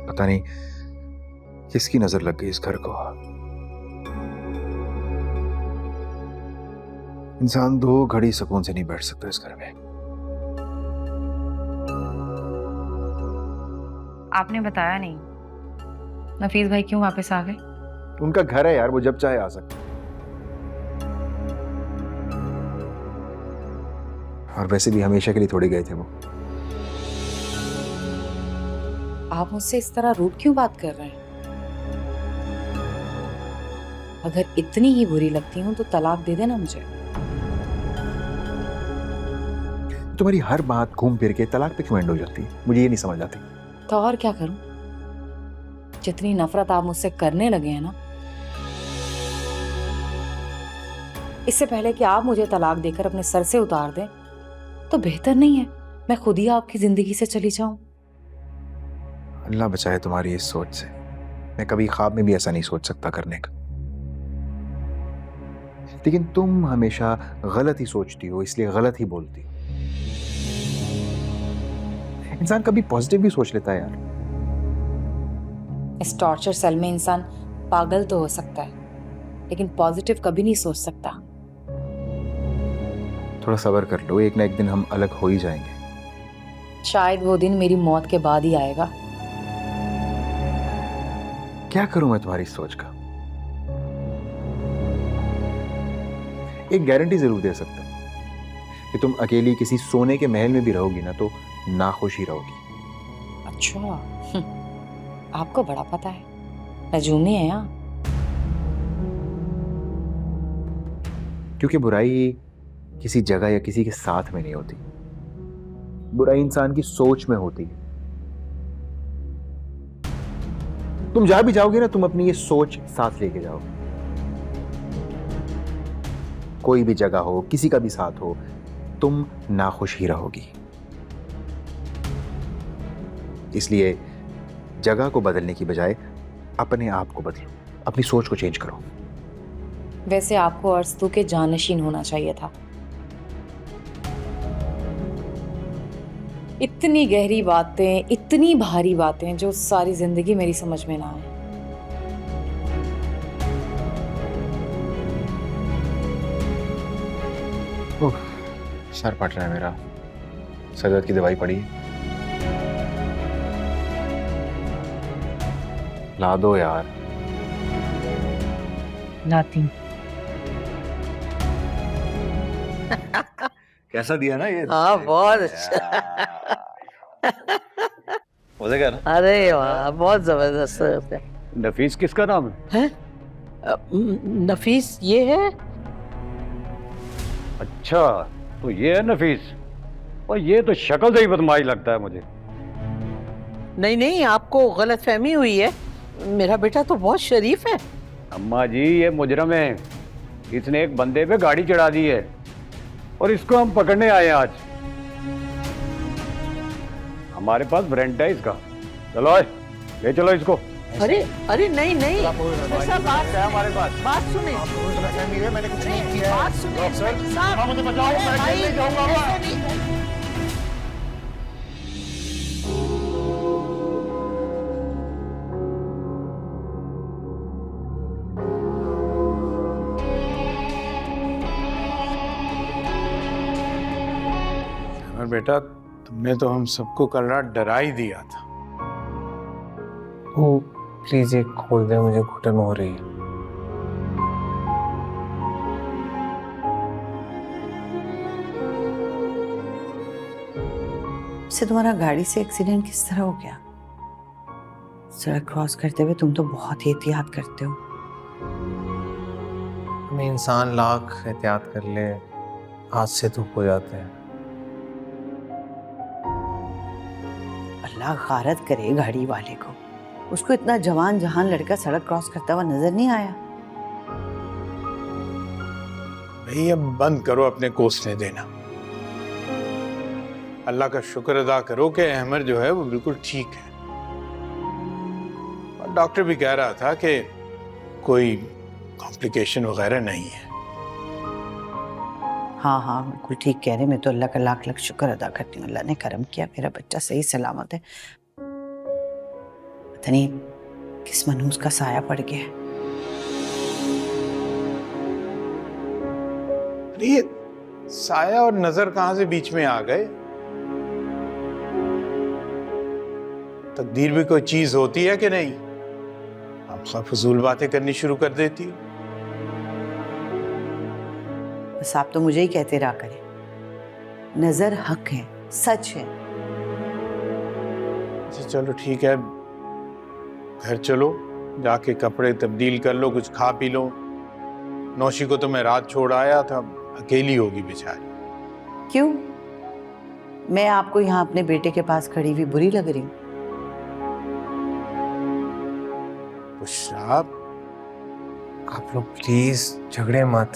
पता नहीं किसकी नजर लग गई इस घर को। इंसान 2 घड़ी सुकून से नहीं बैठ सकता इस घर में। आपने बताया नहीं नफीस भाई क्यों वापस आ गए? उनका घर है यार, वो जब चाहे आ सकते। और वैसे भी हमेशा के लिए थोड़ी गए थे वो। आप मुझसे इस तरह रूड क्यों बात कर रहे हैं? अगर इतनी ही बुरी लगती हूँ तो तलाक दे देना मुझे। तुम्हारी हर बात घूम फिर के तलाक पे क्यों एंड हो जाती है, मुझे ये नहीं समझ आती। तो और क्या करूं? जितनी नफरत आप मुझसे करने लगे हैं ना, इससे पहले कि आप मुझे तलाक देकर अपने सर से उतार दें तो बेहतर नहीं है मैं खुद ही आपकी जिंदगी से चली जाऊं? अल्लाह बचाए तुम्हारी इस सोच से। मैं कभी ख्वाब में भी ऐसा नहीं सोच सकता करने का। लेकिन तुम हमेशा गलत ही सोचती हो, इसलिए गलत ही बोलती हो। इंसान कभी पॉजिटिव भी सोच लेता है यार। इस टॉर्चर सेल में इंसान पागल तो हो सकता है लेकिन पॉजिटिव कभी नहीं सोच सकता। थोड़ा सब्र कर लो, एक ना एक दिन हम अलग हो ही जाएंगे। शायद वो दिन मेरी मौत के बाद ही आएगा। क्या करूं मैं तुम्हारी सोच का? एक गारंटी जरूर दे सकता हूं कि तुम अकेली किसी सोने के महल में भी रहोगी ना तो नाखुश ही रहोगी। अच्छा, आपको बड़ा पता है, नजूमी है यहाँ। क्योंकि बुराई किसी जगह या किसी के साथ में नहीं होती, बुराई इंसान की सोच में होती है। तुम जहां भी जाओगे ना, तुम अपनी ये सोच साथ लेके जाओगे। कोई भी जगह हो, किसी का भी साथ हो, तुम नाखुश ही रहोगी। इसलिए जगह को बदलने की बजाय अपने आप को बदलो, अपनी सोच को चेंज करो। वैसे आपको अरस्तू के जानशीन होना चाहिए था। इतनी गहरी बातें, इतनी भारी बातें जो सारी जिंदगी मेरी समझ में ना आए। सर फट रहा है मेरा, सर दर्द की दवाई पड़ी है? ला दो यार। लाती हूँ। कैसा दिया ना ये? हाँ बहुत अच्छा। क्या ना? अरे वाह बहुत जबरदस्त है। नफीस किसका नाम है? नफीस ये है। अच्छा तो ये है नफीस, और ये तो शक्ल से ही बदमाश लगता है मुझे। नहीं नहीं आपको गलतफहमी हुई है, मेरा बेटा तो बहुत शरीफ है। अम्मा जी ये मुजरम है, इसने एक बंदे पे गाड़ी चढ़ा दी है और इसको हम पकड़ने आए हैं आज। हमारे पास वारंट है इसका, चलो आए, ले चलो इसको। अरे अरे नहीं नहीं ऐसा बात है हमारे पास। बात सुने, मैंने कुछ नहीं किया है। बात सुने साहब मुझे बचाओ, मैं जेल नहीं जाऊंगा। और बेटा तुमने तो हम सबको कल रात डरा ही दिया था। वो प्लीज एक खोल दे, मुझे घुटन हो रही है। से तुम्हारा गाड़ी से एक्सीडेंट किस तरह हो गया? सड़क क्रॉस करते हुए तुम तो बहुत ही एहतियात करते हो। हमें इंसान लाख एहतियात कर ले, हादसे तो हो जाते हैं। अल्लाह गारत करे गाड़ी वाले को, उसको इतना जवान जहान लड़का सड़क क्रॉस करता हुआ नजर नहीं आया। नहीं अब बंद करो अपने कोसने देना। अल्लाह का शुक्र अदा करो कि अहमद जो है वो बिल्कुल ठीक है। और डॉक्टर भी कह रहा था कि कोई कॉम्प्लिकेशन वगैरह नहीं है। हाँ हाँ बिल्कुल ठीक कह रहे। मैं तो अल्लाह का लाख लाख शुक्र अदा करती हूँ, अल्लाह ने करम किया, मेरा बच्चा सही सलामत है। पता पता नहीं किस मनहूस का साया पड़ गया है। अरे ये साया और नजर कहां से बीच में आ गए? तकदीर भी कोई चीज होती है कि नहीं? आप सब फजूल बातें करनी शुरू कर देती हो। बस आप तो मुझे ही कहते रहा करें, नजर हक है, सच है। अच्छा चलो ठीक है, घर चलो, जाके कपड़े तब्दील कर लो, कुछ खा पी लो। नौशी को तो मैं रात छोड़ आया था, अकेली होगी बेचारी। क्यों? मैं आपको यहाँ अपने बेटे के पास खड़ी हुई बुरी लग रही हूँ? बुशरा, आप लोग प्लीज झगड़े मत।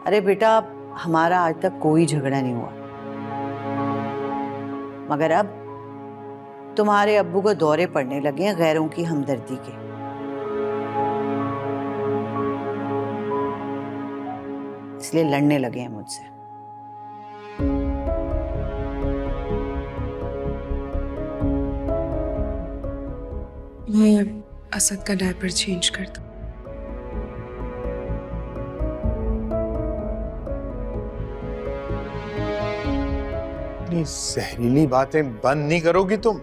अरे बेटा, हमारा आज तक कोई झगड़ा नहीं हुआ, मगर अब तुम्हारे अब्बू को दौरे पड़ने लगे हैं गैरों की हमदर्दी के। इसलिए लड़ने लगे हैं मुझसे। मैं असद का डायपर चेंज करता हूँ। इतनी जहरीली बातें बंद नहीं करोगी तुम?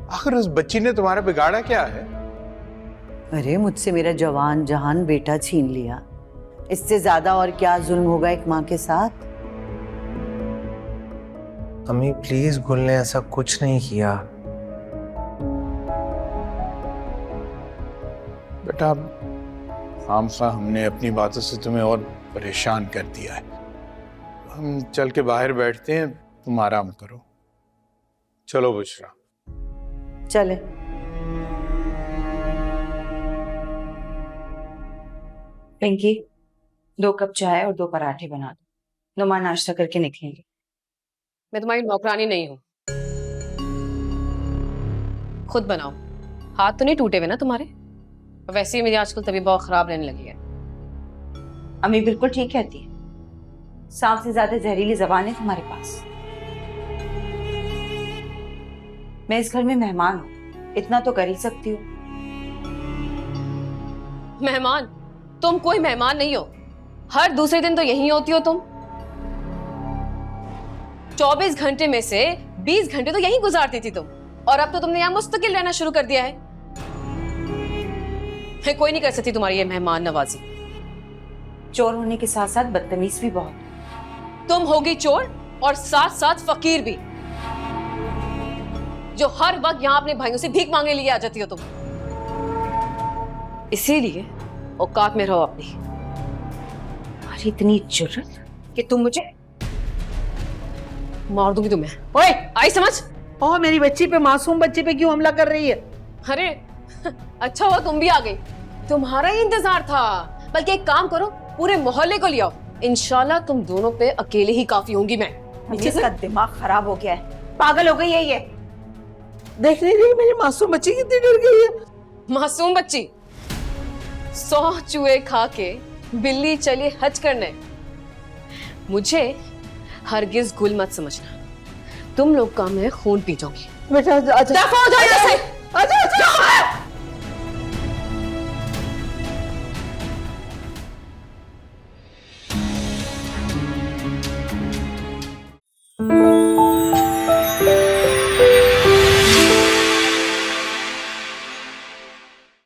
आखिर उस बच्ची ने तुम्हारा बिगाड़ा क्या है? अरे मुझसे मेरा जवान जहान बेटा छीन लिया, इससे ज्यादा और क्या जुल्म होगा एक माँ के साथ? अम्मी प्लीज, गुल ने ऐसा कुछ नहीं किया। बेटा, खामखा हमने अपनी बातों से तुम्हें और परेशान कर दिया है। हम चल के बाहर बैठते हैं, तुम आराम करो। चलो बुशरा। चले। पिंकी, 2 कप चाय और 2 पराठे बना दो। नुमा नाश्ता करके निकलेंगे। मैं तुम्हारी नौकरानी नहीं हूँ, खुद बनाओ। हाथ तो नहीं टूटे हुए ना तुम्हारे? और वैसे ही मेरी आजकल तबीयत बहुत खराब रहने लगी है। अम्मी बिल्कुल ठीक कहती है, सांप से ज्यादा जहरीली जबान है तुम्हारे पास। मैं इस घर में मेहमान हूँ, इतना तो कर ही सकती हूँ। मेहमान? तुम कोई मेहमान नहीं हो, हर दूसरे दिन तो यहीं होती हो तुम। 24 घंटे में से 20 घंटे तो यहीं गुजारती थी तुम, और अब तो तुमने यहाँ मुस्तकिल रहना शुरू कर दिया है। मैं कोई नहीं कर सकती तुम्हारी ये मेहमान नवाजी। चोर होने के साथ साथ बदतमीज भी बहुत। तुम होगी चोर और साथ साथ फकीर भी, जो हर वक्त यहाँ अपने भाइयों से भीख मांगने लिए आ जाती हो तुम। इसीलिए औकात में रहो अपनी। और इतनी जुर्रत कि तुम मुझे मार दूंगी तुम्हें। ओए, आई समझ? ओह, मेरी बच्ची पे, मासूम बच्ची पे क्यों हमला कर रही है? अरे अच्छा हुआ तुम भी आ गई, तुम्हारा ही इंतजार था। बल्कि एक काम करो, पूरे मोहल्ले को ले आओ, इंशाल्लाह तुम दोनों पे अकेले ही काफी होंगी मैं। इसका दिमाग खराब हो गया है, पागल हो गई है ये। देख नहीं रही मेरी मासूम बच्ची कितनी डर गई है? मासूम बच्ची? 100 चूहे खा के बिल्ली चली हज करने। मुझे हरगिज गुल मत समझना, तुम लोग का मैं खून पी जाऊंगी। बेटा दफा हो जाओ यहाँ से। अच्छा